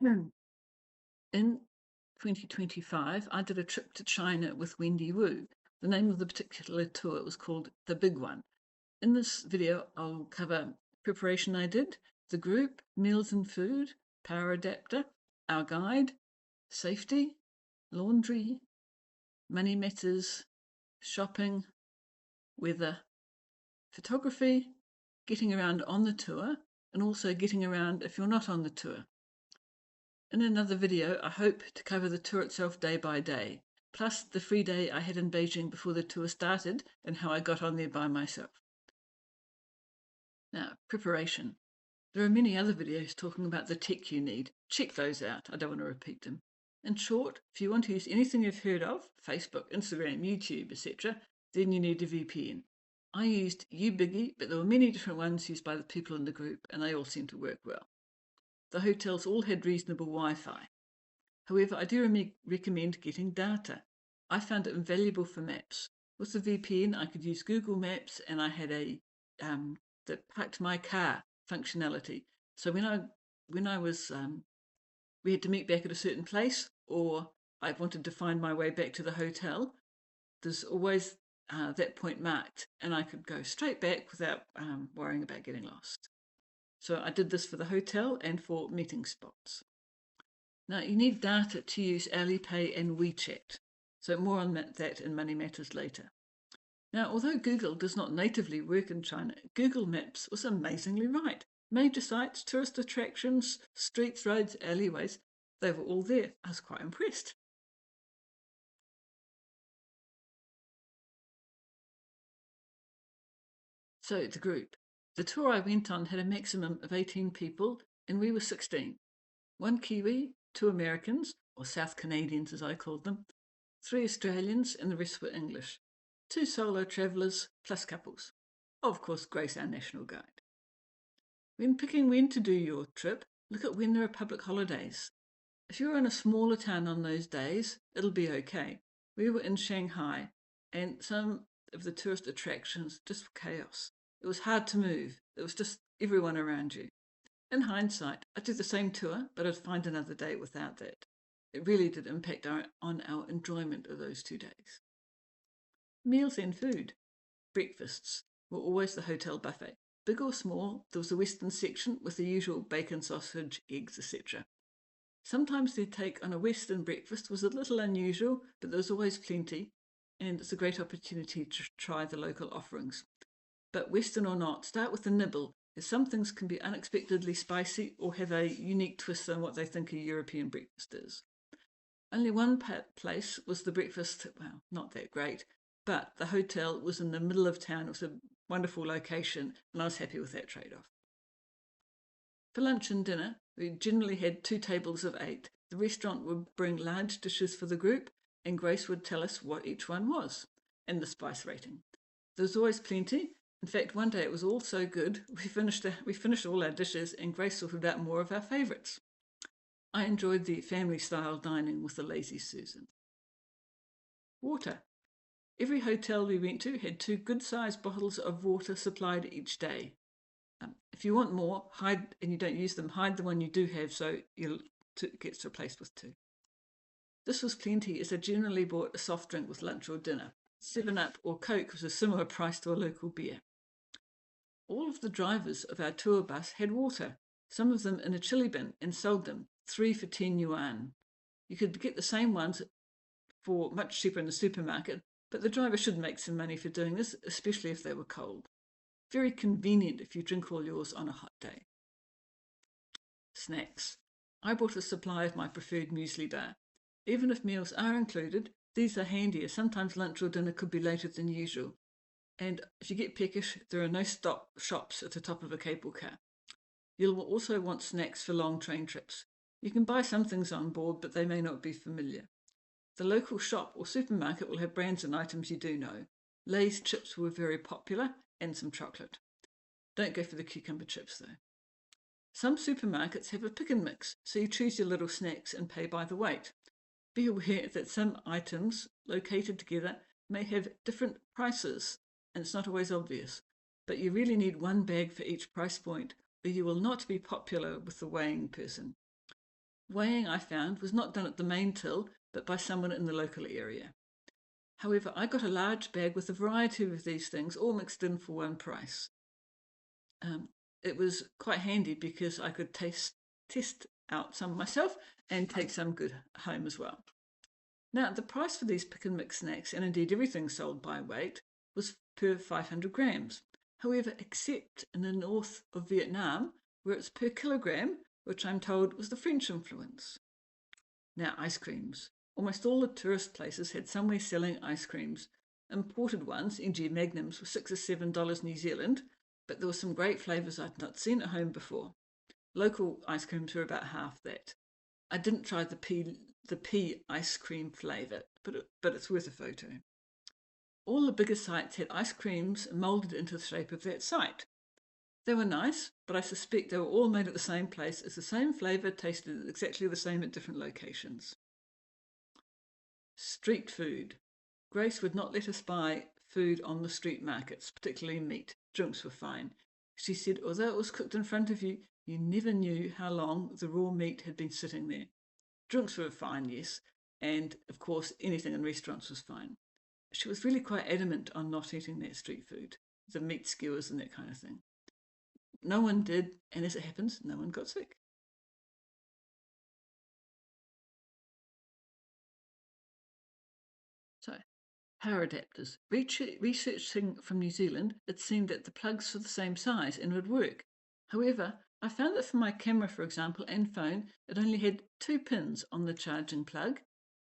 In 2025, I did a trip to China with Wendy Wu. The name of the particular tour was called The Big One. In this video, I'll cover preparation I did, the group, meals and food, power adapter, our guide, safety, laundry, money matters, shopping, weather, photography, getting around on the tour, and also getting around if you're not on the tour. In another video, I hope to cover the tour itself day by day, plus the free day I had in Beijing before the tour started and how I got on there by myself. Now, preparation. There are many other videos talking about the tech you need. Check those out. I don't want to repeat them. In short, if you want to use anything you've heard of, Facebook, Instagram, YouTube, etc., then you need a VPN. I used UBiggie, but there were many different ones used by the people in the group, and they all seem to work well. The hotels all had reasonable Wi-Fi. However, I do recommend getting data. I found it invaluable for maps. With the VPN, I could use Google Maps, and I had a that parked my car functionality. So when I was we had to meet back at a certain place, or I wanted to find my way back to the hotel, there's always that point marked, and I could go straight back without worrying about getting lost. So I did this for the hotel and for meeting spots. Now, you need data to use Alipay and WeChat. So more on that in Money Matters later. Now, although Google does not natively work in China, Google Maps was amazingly right. Major sites, tourist attractions, streets, roads, alleyways, they were all there. I was quite impressed. So, the group. The tour I went on had a maximum of 18 people, and we were 16. One Kiwi, 2 Americans, or South Canadians as I called them, 3 Australians, and the rest were English. 2 solo travellers plus couples. Of course, Grace, our national guide. When picking when to do your trip, look at when there are public holidays. If you're in a smaller town on those days, it'll be okay. We were in Shanghai, and some of the tourist attractions just were chaos. It was hard to move. There was just everyone around you. In hindsight, I'd do the same tour, but I'd find another day without that. It really did impact on our enjoyment of those 2 days. Meals and food. Breakfasts were always the hotel buffet. Big or small, there was a Western section with the usual bacon, sausage, eggs, etc. Sometimes their take on a Western breakfast was a little unusual, but there was always plenty, and it's a great opportunity to try the local offerings. But Western or not, start with a nibble, as some things can be unexpectedly spicy or have a unique twist on what they think a European breakfast is. Only one place was the breakfast, well, not that great, but the hotel was in the middle of town. It was a wonderful location, and I was happy with that trade-off. For lunch and dinner, we generally had 2 tables of 8. The restaurant would bring large dishes for the group, and Grace would tell us what each one was, and the spice rating. There was always plenty. In fact, one day it was all so good, we finished all our dishes, and Grace sorted out more of our favourites. I enjoyed the family-style dining with the lazy Susan. Water. Every hotel we went to had 2 good-sized bottles of water supplied each day. If you want more, hide and you don't use them, hide the one you do have so it gets replaced with 2. This was plenty as I generally bought a soft drink with lunch or dinner. 7-Up or Coke was a similar price to a local beer. All of the drivers of our tour bus had water, some of them in a chili bin, and sold them, 3 for 10 yuan. You could get the same ones for much cheaper in the supermarket, but the driver should make some money for doing this, especially if they were cold. Very convenient if you drink all yours on a hot day. Snacks. I bought a supply of my preferred muesli bar. Even if meals are included, these are handy as sometimes lunch or dinner could be later than usual. And if you get peckish, there are no stop shops at the top of a cable car. You'll also want snacks for long train trips. You can buy some things on board, but they may not be familiar. The local shop or supermarket will have brands and items you do know. Lay's chips were very popular, and some chocolate. Don't go for the cucumber chips though. Some supermarkets have a pick and mix, so you choose your little snacks and pay by the weight. Be aware that some items located together may have different prices, and it's not always obvious. But you really need one bag for each price point, or you will not be popular with the weighing person. Weighing, I found, was not done at the main till, but by someone in the local area. However, I got a large bag with a variety of these things all mixed in for one price. Um, it was quite handy because I could test out some myself and take some good home as well. Now, the price for these pick and mix snacks, and indeed everything sold by weight, was per 500 grams. However, except in the north of Vietnam, where it's per kilogram, which I'm told was the French influence. Now, ice creams. Almost all the tourist places had somewhere selling ice creams. Imported ones, e.g., Magnums, were $6 or $7 New Zealand, but there were some great flavours I'd not seen at home before. Local ice creams were about half that. I didn't try the pea ice cream flavour, but it's worth a photo. All the bigger sites had ice creams moulded into the shape of that site. They were nice, but I suspect they were all made at the same place as the same flavour tasted exactly the same at different locations. Street food. Grace would not let us buy food on the street markets, particularly meat. Drinks were fine. She said, although it was cooked in front of you, you never knew how long the raw meat had been sitting there. Drinks were fine, yes, and of course anything in restaurants was fine. She was really quite adamant on not eating that street food, the meat skewers and that kind of thing. No one did, and as it happens, no one got sick. So, power adapters. Researching from New Zealand, it seemed that the plugs were the same size and would work. However, I found that for my camera, for example, and phone, it only had 2 pins on the charging plug,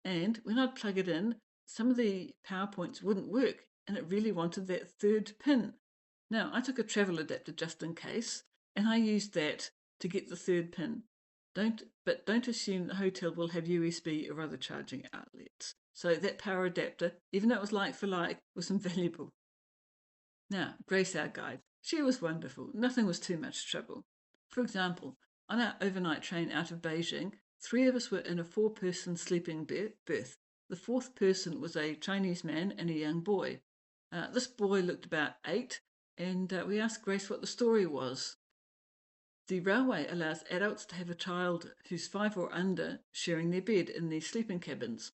and when I'd plug it in, some of the power points wouldn't work, and it really wanted that third pin. Now, I took a travel adapter just in case, and I used that to get the third pin. Don't assume the hotel will have USB or other charging outlets. So that power adapter, even though it was like for like, was invaluable. Now, Grace, our guide, she was wonderful. Nothing was too much trouble. For example, on our overnight train out of Beijing, 3 of us were in a 4-person sleeping berth. The fourth person was a Chinese man and a young boy. This boy looked about 8, and we asked Grace what the story was. The railway allows adults to have a child who's 5 or under sharing their bed in these sleeping cabins.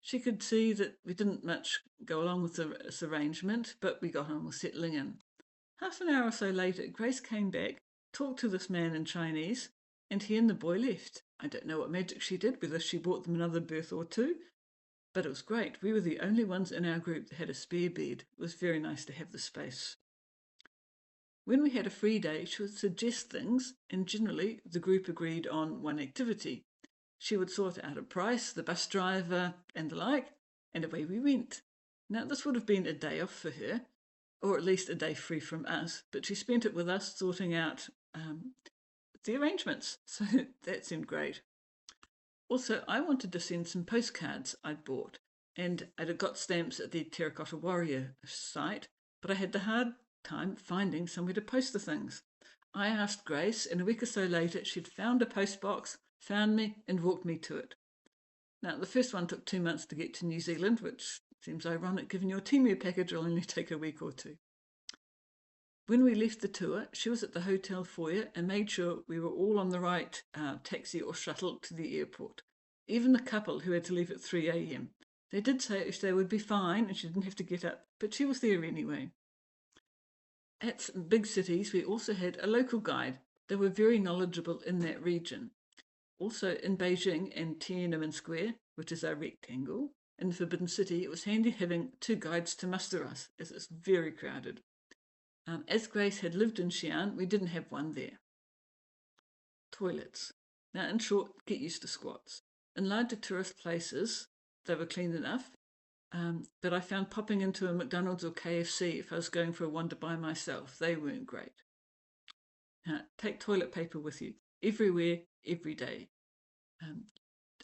She could see that we didn't much go along with this arrangement, but we got on with settling in. Half an hour or so later, Grace came back, talked to this man in Chinese, and he and the boy left. I don't know what magic she did, whether she bought them another berth or two, but it was great. We were the only ones in our group that had a spare bed. It was very nice to have the space. When we had a free day, she would suggest things, and generally the group agreed on one activity. She would sort out a price, the bus driver, and the like, and away we went. Now, this would have been a day off for her, or at least a day free from us, but she spent it with us sorting out the arrangements, so that seemed great. Also, I wanted to send some postcards I'd bought, and I'd got stamps at the Terracotta Warrior site, but I had the hard time finding somewhere to post the things. I asked Grace, and a week or so later she'd found a postbox, found me, and walked me to it. Now, the first one took 2 months to get to New Zealand, which seems ironic given your Temu package will only take a week or two. When we left the tour, she was at the hotel foyer and made sure we were all on the right taxi or shuttle to the airport. Even the couple who had to leave at 3 a.m. They did say they would be fine and she didn't have to get up, but she was there anyway. At big cities, we also had a local guide. They were very knowledgeable in that region. Also in Beijing and Tiananmen Square, which is our rectangle, in the Forbidden City, it was handy having 2 guides to muster us, as it's very crowded. As Grace had lived in Xi'an, we didn't have one there. Toilets. Now, in short, get used to squats. In larger tourist places, they were clean enough, but I found popping into a McDonald's or KFC if I was going for a wander by myself, they weren't great. Take toilet paper with you, everywhere, every day.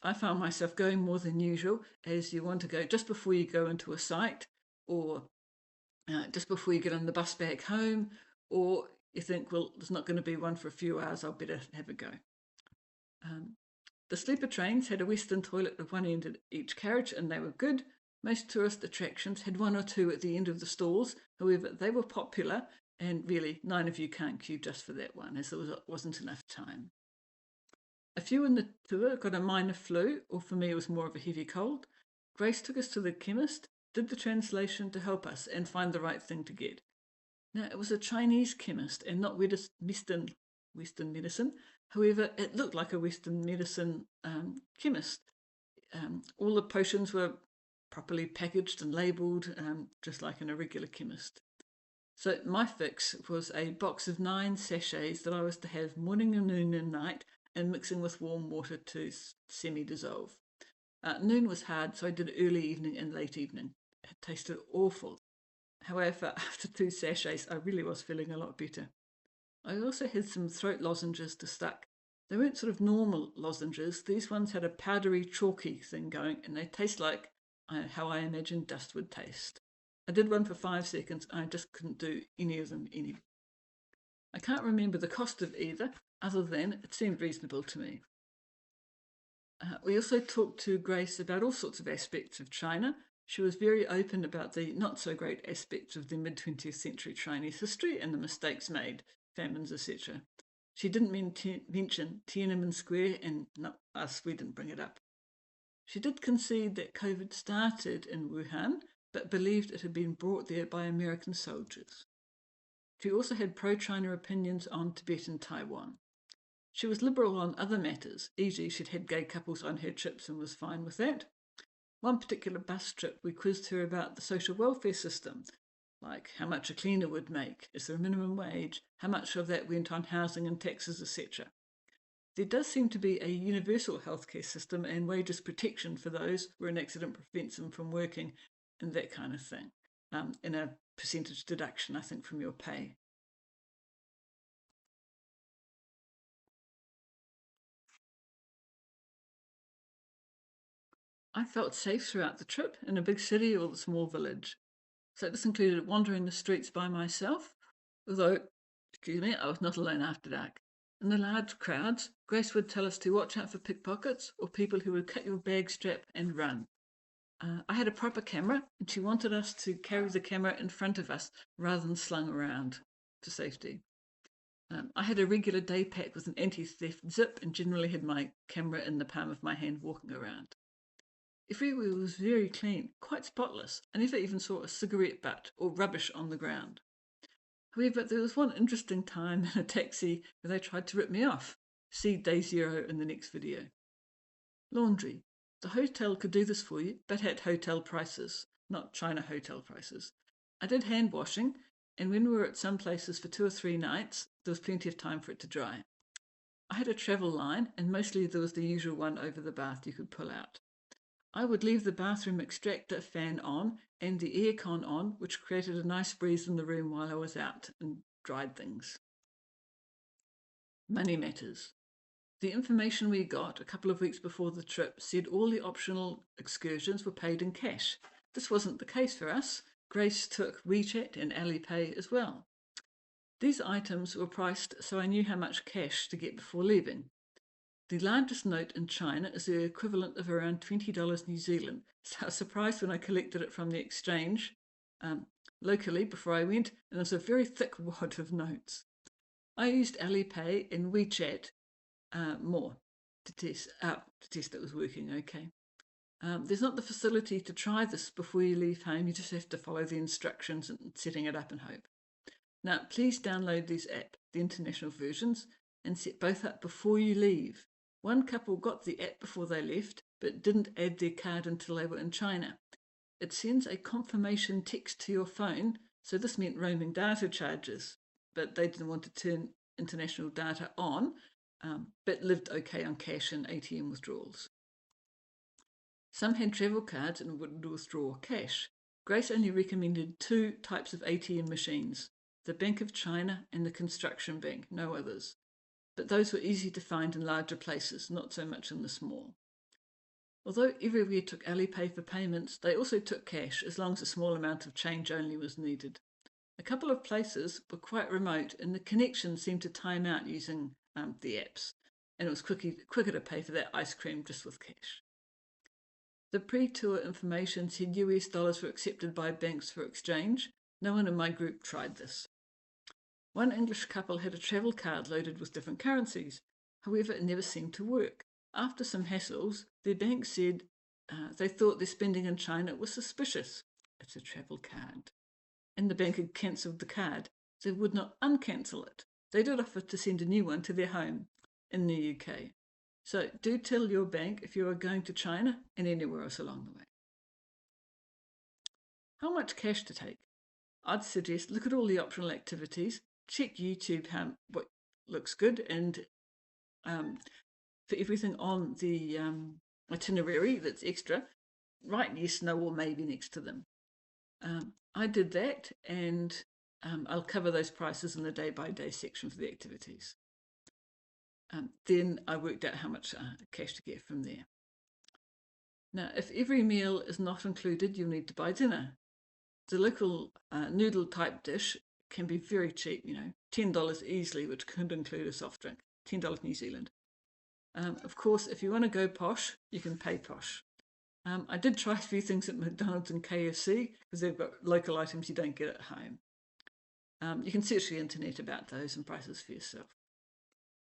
I found myself going more than usual, as you want to go just before you go into a site, or just before you get on the bus back home, or you think, well, there's not going to be one for a few hours, I'll better have a go. The sleeper trains had a western toilet at one end of each carriage, and they were good. Most tourist attractions had 1 or 2 at the end of the stalls. However, they were popular, and really 9 of you can't queue just for that one, as there wasn't enough time. A few in the tour got a minor flu, or for me it was more of a heavy cold. Grace took us to the chemist, did the translation to help us and find the right thing to get. Now, it was a Chinese chemist and not Western medicine. However, it looked like a Western medicine chemist. All the potions were properly packaged and labelled, just like in a regular chemist. So my fix was a box of 9 sachets that I was to have morning, noon, and night, and mixing with warm water to semi-dissolve. Noon was hard, so I did early evening and late evening. It tasted awful. However, after 2 sachets, I really was feeling a lot better. I also had some throat lozenges to suck. They weren't sort of normal lozenges. These ones had a powdery, chalky thing going, and they taste like how I imagined dust would taste. I did one for 5 seconds, and I just couldn't do any of them any. I can't remember the cost of either, other than it seemed reasonable to me. We also talked to Grace about all sorts of aspects of China. She was very open about the not so great aspects of the mid 20th century Chinese history and the mistakes made, famines, etc. She didn't mention Tiananmen Square, and not us, we didn't bring it up. She did concede that COVID started in Wuhan, but believed it had been brought there by American soldiers. She also had pro-China opinions on Tibet and Taiwan. She was liberal on other matters, e.g. she'd had gay couples on her trips and was fine with that. One particular bus trip, we quizzed her about the social welfare system, like how much a cleaner would make, is there a minimum wage, how much of that went on housing and taxes, etc. There does seem to be a universal healthcare system and wages protection for those where an accident prevents them from working and that kind of thing, in a percentage deduction, I think, from your pay. I felt safe throughout the trip in a big city or the small village. So this included wandering the streets by myself, although, excuse me, I was not alone after dark. In the large crowds, Grace would tell us to watch out for pickpockets or people who would cut your bag strap and run. I had a proper camera, and she wanted us to carry the camera in front of us rather than slung around for safety. I had a regular day pack with an anti-theft zip and generally had my camera in the palm of my hand walking around. Everywhere was very clean, quite spotless. I never even saw a cigarette butt or rubbish on the ground. However, there was one interesting time in a taxi where they tried to rip me off. See day 0 in the next video. Laundry. The hotel could do this for you, but at hotel prices, not China hotel prices. I did hand washing, and when we were at some places for 2 or 3 nights, there was plenty of time for it to dry. I had a travel line, and mostly there was the usual one over the bath you could pull out. I would leave the bathroom extractor fan on and the aircon on, which created a nice breeze in the room while I was out and dried things. Money matters. The information we got a couple of weeks before the trip said all the optional excursions were paid in cash. This wasn't the case for us. Grace took WeChat and Alipay as well. These items were priced so I knew how much cash to get before leaving. The largest note in China is the equivalent of around $20 New Zealand, so I was surprised when I collected it from the exchange locally before I went, and it was a very thick wad of notes. I used Alipay and WeChat more to test it was working okay. There's not the facility to try this before you leave home. You just have to follow the instructions and setting it up and hope. Now, please download these apps, the international versions, and set both up before you leave. One couple got the app before they left, but didn't add their card until they were in China. It sends a confirmation text to your phone, so this meant roaming data charges, but they didn't want to turn international data on, but lived okay on cash and ATM withdrawals. Some had travel cards and would withdraw cash. Grace only recommended 2 types of ATM machines, the Bank of China and the Construction Bank, no others. But those were easy to find in larger places, not so much in the small. Although everywhere took Alipay for payments, they also took cash as long as a small amount of change only was needed. A couple of places were quite remote and the connection seemed to time out using the apps, and it was quicker to pay for that ice cream just with cash. The pre-tour information said US dollars were accepted by banks for exchange. No one in my group tried this. One English couple had a travel card loaded with different currencies. However, it never seemed to work. After some hassles, their bank said they thought their spending in China was suspicious. It's a travel card. And the bank had cancelled the card. They would not uncancel it. They did offer to send a new one to their home in the UK. So do tell your bank if you are going to China and anywhere else along the way. How much cash to take? I'd suggest look at all the optional activities, check YouTube what looks good, and for everything on the itinerary that's extra, write yes, no, or maybe next to them. I did that, and I'll cover those prices in the day-by-day section for the activities. Then I worked out how much cash to get from there. Now, if every meal is not included, you'll need to buy dinner. The local noodle type dish can be very cheap, $10 easily, which could include a soft drink, $10 New Zealand. Of course, if you want to go posh, you can pay posh. I did try a few things at McDonald's and KFC because they've got local items you don't get at home. You can search the internet about those and prices for yourself.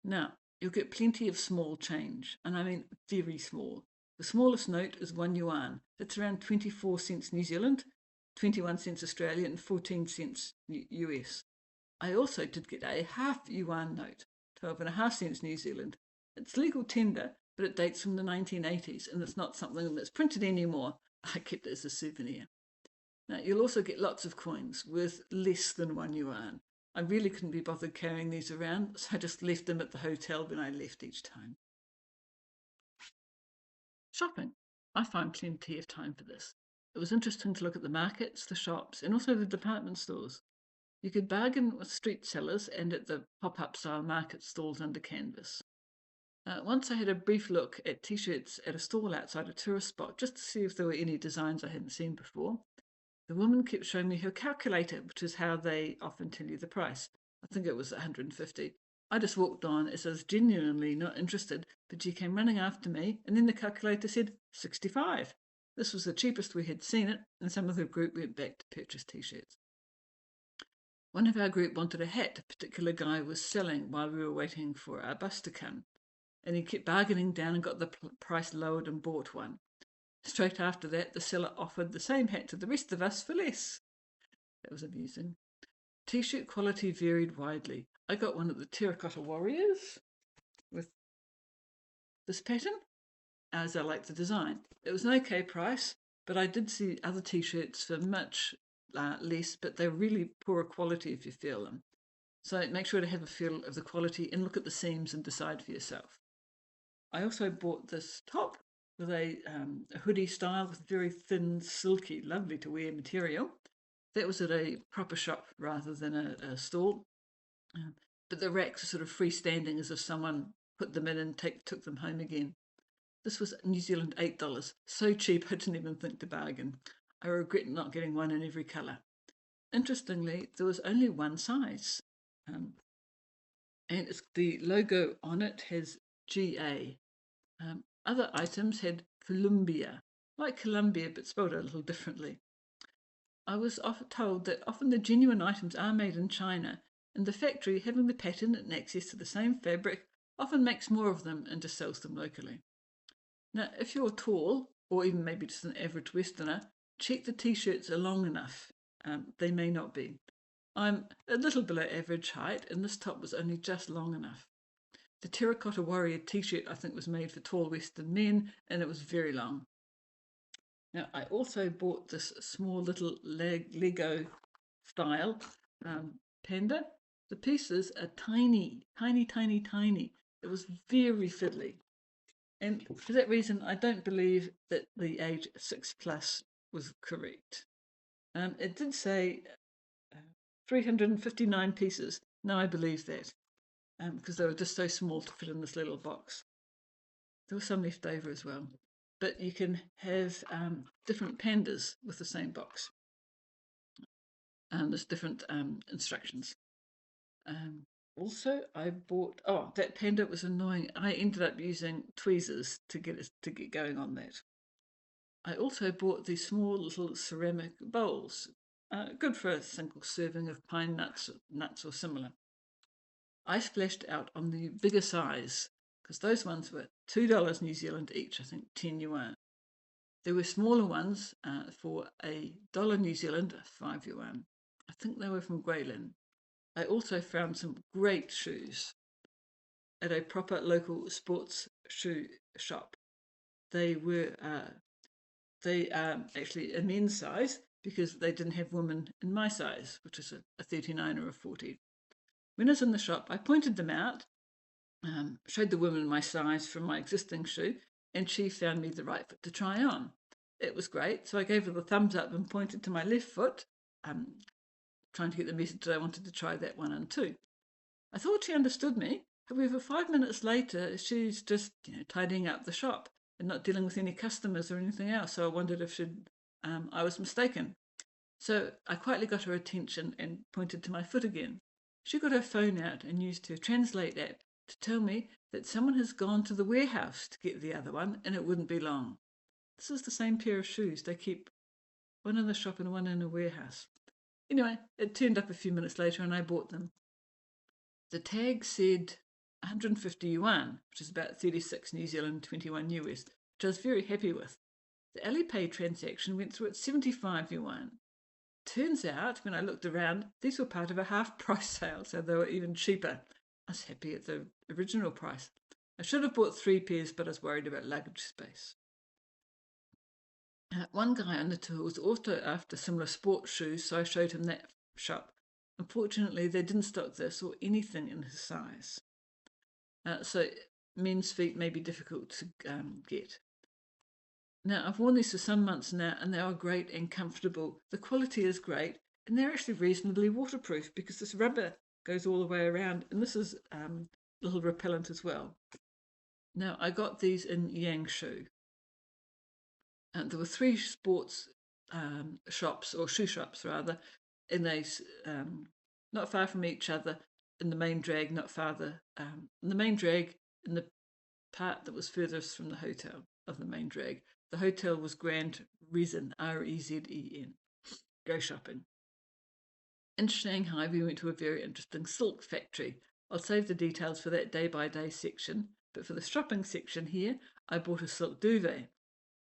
Now, you'll get plenty of small change, and I mean very small. The smallest note is €1. That's around 24 cents New Zealand, 21 cents Australian, and 14 cents US. I also did get a half yuan note, 12.5 cents New Zealand. It's legal tender, but it dates from the 1980s, and it's not something that's printed anymore. I kept it as a souvenir. Now, you'll also get lots of coins worth less than €1. I really couldn't be bothered carrying these around, so I just left them at the hotel when I left each time. Shopping. I find plenty of time for this. It was interesting to look at the markets, the shops, and also the department stores. You could bargain with street sellers and at the pop-up style market stalls under canvas. Once I had a brief look at t-shirts at a stall outside a tourist spot just to see if there were any designs I hadn't seen before. The woman kept showing me her calculator, which is how they often tell you the price. I think it was 150. I just walked on as I was genuinely not interested, but she came running after me, and then the calculator said 65. This was the cheapest we had seen it, and some of the group went back to purchase t-shirts. One of our group wanted a hat a particular guy was selling while we were waiting for our bus to come, and he kept bargaining down and got the price lowered and bought one. Straight after that, the seller offered the same hat to the rest of us for less. That was amusing. T-shirt quality varied widely. I got one of the Terracotta Warriors with this pattern, as I liked the design. It was an okay price, but I did see other t-shirts for much less, but they're really poorer quality if you feel them. So make sure to have a feel of the quality and look at the seams and decide for yourself. I also bought this top with a hoodie style with very thin, silky, lovely to wear material. That was at a proper shop rather than a stall. But the racks are sort of freestanding as if someone put them in and took them home again. This was New Zealand $8. So cheap I didn't even think to bargain. I regret not getting one in every colour. Interestingly, there was only one size. And the logo on it has GA. Other items had Columbia, like Columbia but spelled a little differently. I was told that often the genuine items are made in China, and the factory, having the pattern and access to the same fabric, often makes more of them and just sells them locally. Now, if you're tall, or even maybe just an average Westerner, check the t-shirts are long enough. They may not be. I'm a little below average height, and this top was only just long enough. The Terracotta Warrior t-shirt, I think, was made for tall Western men, and it was very long. Now, I also bought this small little Lego style panda. The pieces are tiny, tiny, tiny, tiny. It was very fiddly. And for that reason, I don't believe that the age 6+ was correct. It did say 359 pieces. Now I believe that because they were just so small to fit in this little box. There was some left over as well. But you can have different pandas with the same box. There's different instructions. Also, I bought. Oh, that panda was annoying. I ended up using tweezers to get going on that. I also bought these small little ceramic bowls, good for a single serving of pine nuts or similar. I splashed out on the bigger size because those ones were $2 New Zealand each, I think 10 yuan. There were smaller ones for $1 New Zealand, 5 yuan. I think they were from Guilin. I also found some great shoes at a proper local sports shoe shop. They were actually a men's size because they didn't have women in my size, which is a 39 or a 40. When I was in the shop, I pointed them out, showed the woman my size from my existing shoe, and she found me the right foot to try on. It was great, so I gave her the thumbs up and pointed to my left foot, trying to get the message that I wanted to try that one on too. I thought she understood me. However, 5 minutes later, she's just tidying up the shop and not dealing with any customers or anything else. So I wondered if I was mistaken. So I quietly got her attention and pointed to my foot again. She got her phone out and used her Translate app to tell me that someone has gone to the warehouse to get the other one and it wouldn't be long. This is the same pair of shoes. They keep one in the shop and one in a warehouse. Anyway, it turned up a few minutes later and I bought them. The tag said 150 yuan, which is about 36 New Zealand, 21 US, which I was very happy with. The Alipay transaction went through at 75 yuan. Turns out, when I looked around, these were part of a half price sale, so they were even cheaper. I was happy at the original price. I should have bought 3 pairs, but I was worried about luggage space. One guy on the tour was also after similar sports shoes, so I showed him that shop. Unfortunately, they didn't stock this or anything in his size. So men's feet may be difficult to get. Now, I've worn these for some months now, and they are great and comfortable. The quality is great, and they're actually reasonably waterproof because this rubber goes all the way around, and this is a little repellent as well. Now, I got these in Yangshu. There were 3 sports shops, or shoe shops rather, and they not far from each other in the main drag, not farther. In the main drag, in the part that was furthest from the hotel of the main drag. The hotel was Grand Rezen, Rezen. Go shopping. In Shanghai, we went to a very interesting silk factory. I'll save the details for that day-by-day section, but for the shopping section here, I bought a silk duvet.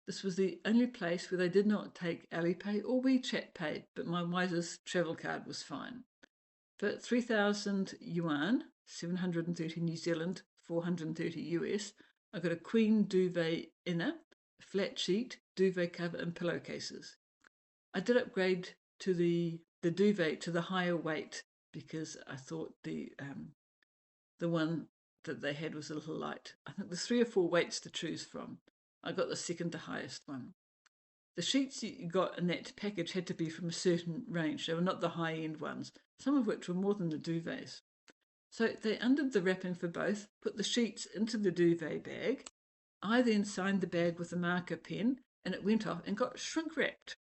This was the only place where they did not take Alipay or WeChat Pay, but my Wiser's travel card was fine. For 3,000 yuan, 730 New Zealand, 430 US, I got a queen duvet inner, a flat sheet, duvet cover, and pillowcases. I did upgrade to the duvet to the higher weight because I thought the one that they had was a little light. I think there's 3 or 4 weights to choose from. I got the second to highest one. The sheets you got in that package had to be from a certain range. They were not the high-end ones, some of which were more than the duvets. So they undid the wrapping for both, put the sheets into the duvet bag. I then signed the bag with a marker pen, and it went off and got shrink-wrapped.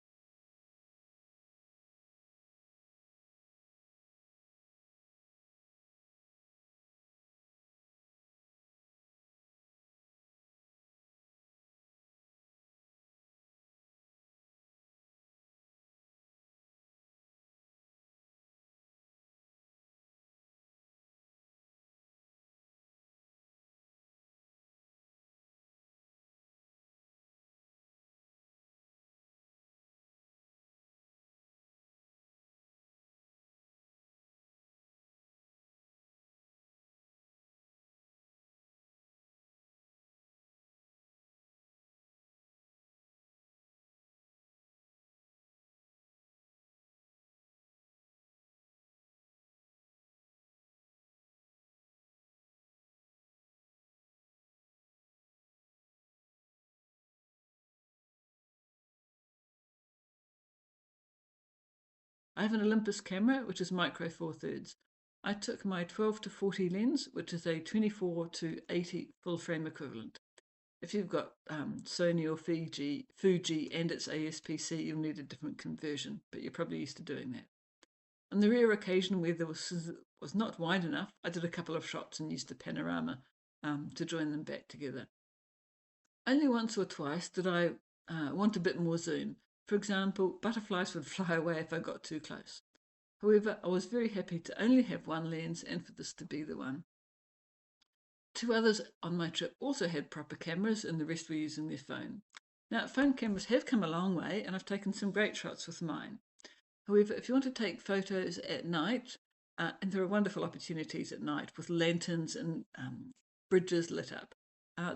I have an Olympus camera, which is micro four thirds. I took my 12 to 40 lens, which is a 24 to 80 full frame equivalent. If you've got Sony or Fuji and it's ASPC, you'll need a different conversion, but you're probably used to doing that. On the rare occasion where there was not wide enough, I did a couple of shots and used the panorama to join them back together. Only once or twice did I want a bit more zoom. For example, butterflies would fly away if I got too close. However, I was very happy to only have one lens and for this to be the one. Two others on my trip also had proper cameras, and the rest were using their phone. Now, phone cameras have come a long way, and I've taken some great shots with mine. However, if you want to take photos at night, and there are wonderful opportunities at night with lanterns and bridges lit up,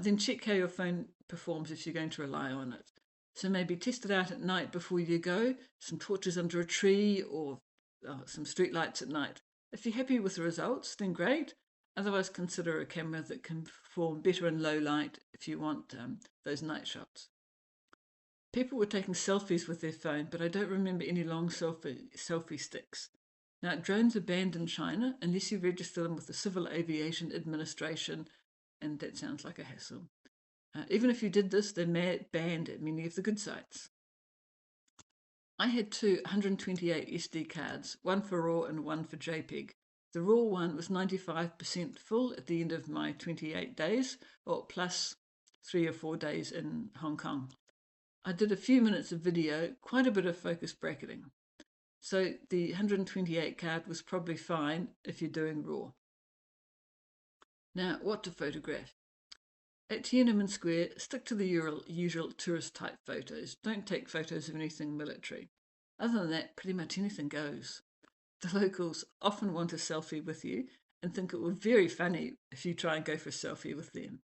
then check how your phone performs if you're going to rely on it. So maybe test it out at night before you go, some torches under a tree or some street lights at night. If you're happy with the results, then great. Otherwise, consider a camera that can perform better in low light if you want those night shots. People were taking selfies with their phone, but I don't remember any long selfie sticks. Now, drones are banned in China unless you register them with the Civil Aviation Administration, and that sounds like a hassle. Even if you did this, they're banned at many of the good sites. I had two 128 SD cards, one for RAW and one for JPEG. The RAW one was 95% full at the end of my 28 days, or plus 3 or 4 days in Hong Kong. I did a few minutes of video, quite a bit of focus bracketing. So the 128 card was probably fine if you're doing RAW. Now, what to photograph? At Tiananmen Square, stick to the usual tourist type photos. Don't take photos of anything military. Other than that, pretty much anything goes. The locals often want a selfie with you and think it will be very funny if you try and go for a selfie with them.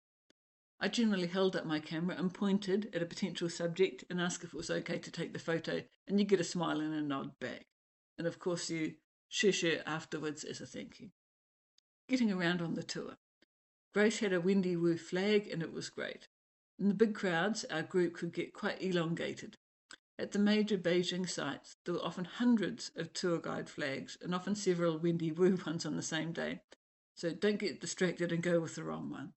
I generally held up my camera and pointed at a potential subject and asked if it was okay to take the photo, and you get a smile and a nod back. And of course you share afterwards as a thank you. Getting around on the tour. Grace had a Wendy Wu flag and it was great. In the big crowds, our group could get quite elongated. At the major Beijing sites, there were often hundreds of tour guide flags and often several Wendy Wu ones on the same day. So don't get distracted and go with the wrong one.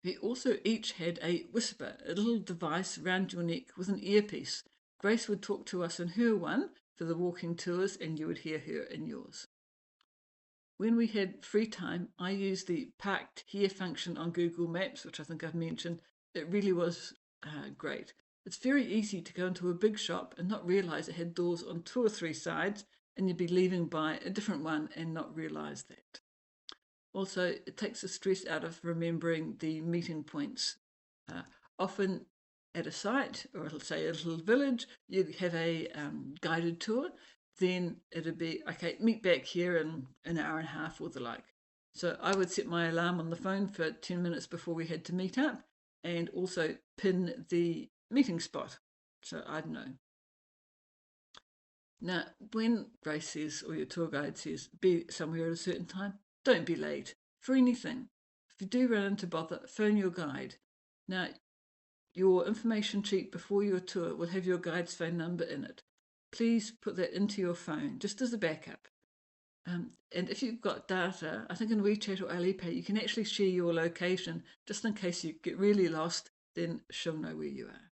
We also each had a whisper, a little device round your neck with an earpiece. Grace would talk to us in her one for the walking tours, and you would hear her in yours. When we had free time, I used the parked here function on Google Maps, which I think I've mentioned. It really was great. It's very easy to go into a big shop and not realise it had doors on 2 or 3 sides, and you'd be leaving by a different one and not realise that. Also, it takes the stress out of remembering the meeting points. Often at a site, or say a little village, you have a guided tour, then it'd be, okay, meet back here in an hour and a half or the like. So I would set my alarm on the phone for 10 minutes before we had to meet up and also pin the meeting spot. So I'd know. Now, when Grace says, or your tour guide says, be somewhere at a certain time, don't be late for anything. If you do run into bother, phone your guide. Now, your information sheet before your tour will have your guide's phone number in it. Please put that into your phone, just as a backup. And if you've got data, I think in WeChat or Alipay, you can actually share your location, just in case you get really lost, then she'll know where you are.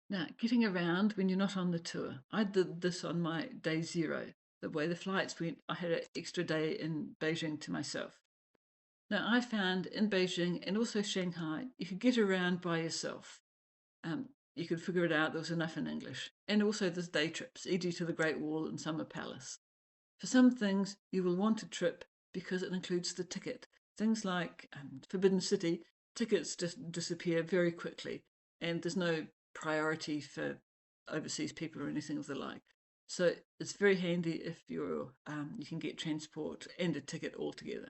Now, getting around when you're not on the tour. I did this on my day 0. The way the flights went, I had an extra day in Beijing to myself. Now, I found in Beijing and also Shanghai, you could get around by yourself. You could figure it out, there was enough in English. And also there's day trips, e.g. to the Great Wall and Summer Palace. For some things, you will want a trip because it includes the ticket. Things like Forbidden City, tickets just disappear very quickly, and there's no priority for overseas people or anything of the like. So it's very handy if you can get transport and a ticket all together.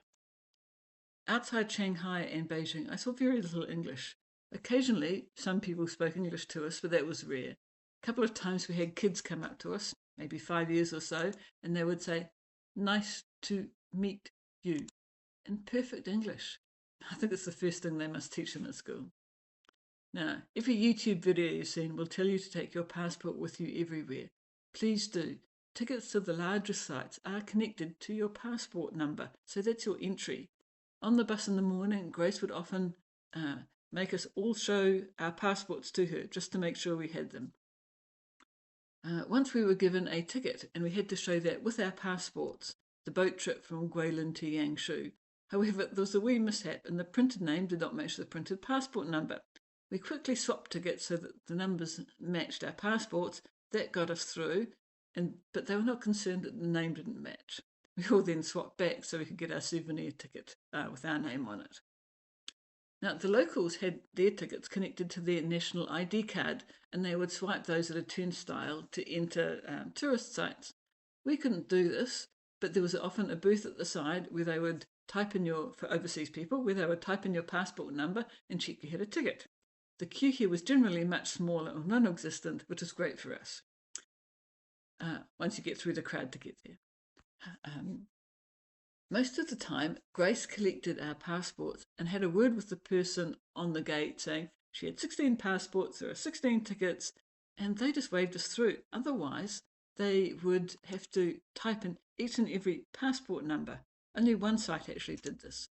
Outside Shanghai and Beijing, I saw very little English. Occasionally, some people spoke English to us, but that was rare. A couple of times we had kids come up to us, maybe 5 years or so, and they would say, "Nice to meet you," in perfect English. I think it's the first thing they must teach them at school. Now, every YouTube video you've seen will tell you to take your passport with you everywhere. Please do. Tickets to the largest sites are connected to your passport number, so that's your entry. On the bus in the morning, Grace would often make us all show our passports to her just to make sure we had them. Once we were given a ticket and we had to show that with our passports, the boat trip from Guilin to Yangshu. However, there was a wee mishap and the printed name did not match the printed passport number. We quickly swapped tickets so that the numbers matched our passports. That got us through, but they were not concerned that the name didn't match. We all then swapped back so we could get our souvenir ticket with our name on it. Now, the locals had their tickets connected to their national ID card, and they would swipe those at a turnstile to enter tourist sites. We couldn't do this, but there was often a booth at the side where they would type in for overseas people, where they would type in your passport number and check you had a ticket. The queue here was generally much smaller or non-existent, which is great for us once you get through the crowd to get there. Most of the time, Grace collected our passports and had a word with the person on the gate saying she had 16 passports, there are 16 tickets, and they just waved us through. Otherwise, they would have to type in each and every passport number. Only one site actually did this.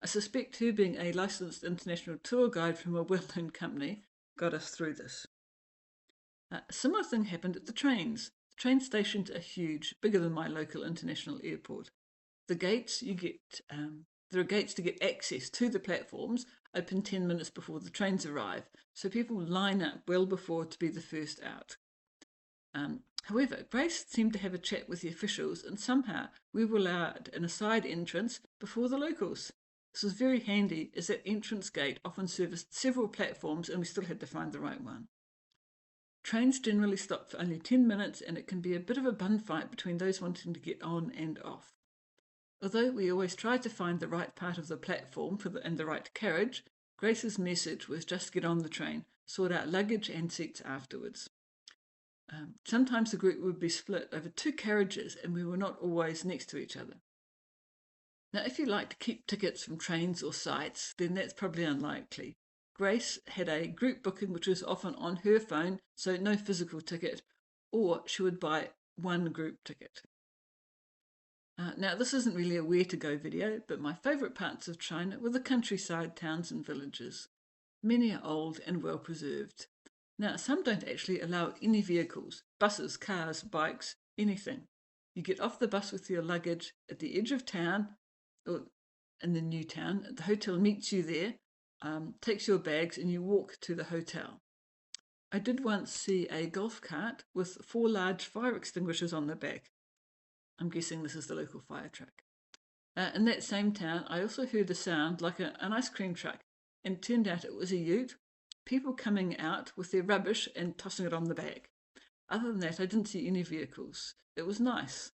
I suspect her being a licensed international tour guide from a well-known company got us through this. A similar thing happened at the trains. The train stations are huge, bigger than my local international airport. The gates there are gates to get access to the platforms open 10 minutes before the trains arrive, so people line up well before to be the first out. However, Grace seemed to have a chat with the officials, and somehow we were allowed in a side entrance before the locals. This was very handy, as that entrance gate often serviced several platforms and we still had to find the right one. Trains generally stop for only 10 minutes, and it can be a bit of a bun fight between those wanting to get on and off. Although we always tried to find the right part of the platform and the right carriage, Grace's message was just get on the train, sort out luggage and seats afterwards. Sometimes the group would be split over 2 carriages and we were not always next to each other. Now, if you like to keep tickets from trains or sites, then that's probably unlikely. Grace had a group booking which was often on her phone, so no physical ticket, or she would buy one group ticket. Now, this isn't really a where to go video, but my favourite parts of China were the countryside towns and villages. Many are old and well preserved. Now, some don't actually allow any vehicles, buses, cars, bikes, anything. You get off the bus with your luggage at the edge of town, or in the new town. The hotel meets you there, takes your bags, and you walk to the hotel. I did once see a golf cart with 4 large fire extinguishers on the back. I'm guessing this is the local fire truck. In that same town, I also heard a sound like an ice cream truck, and it turned out it was a ute, people coming out with their rubbish and tossing it on the back. Other than that, I didn't see any vehicles. It was nice.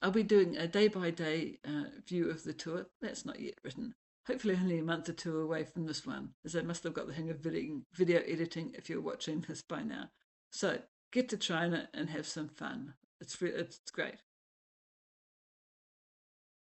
I'll be doing a day-by-day view of the tour. That's not yet written. Hopefully only a month or 2 away from this one, as I must have got the hang of video editing if you're watching this by now. So, get to China and have some fun. It's great.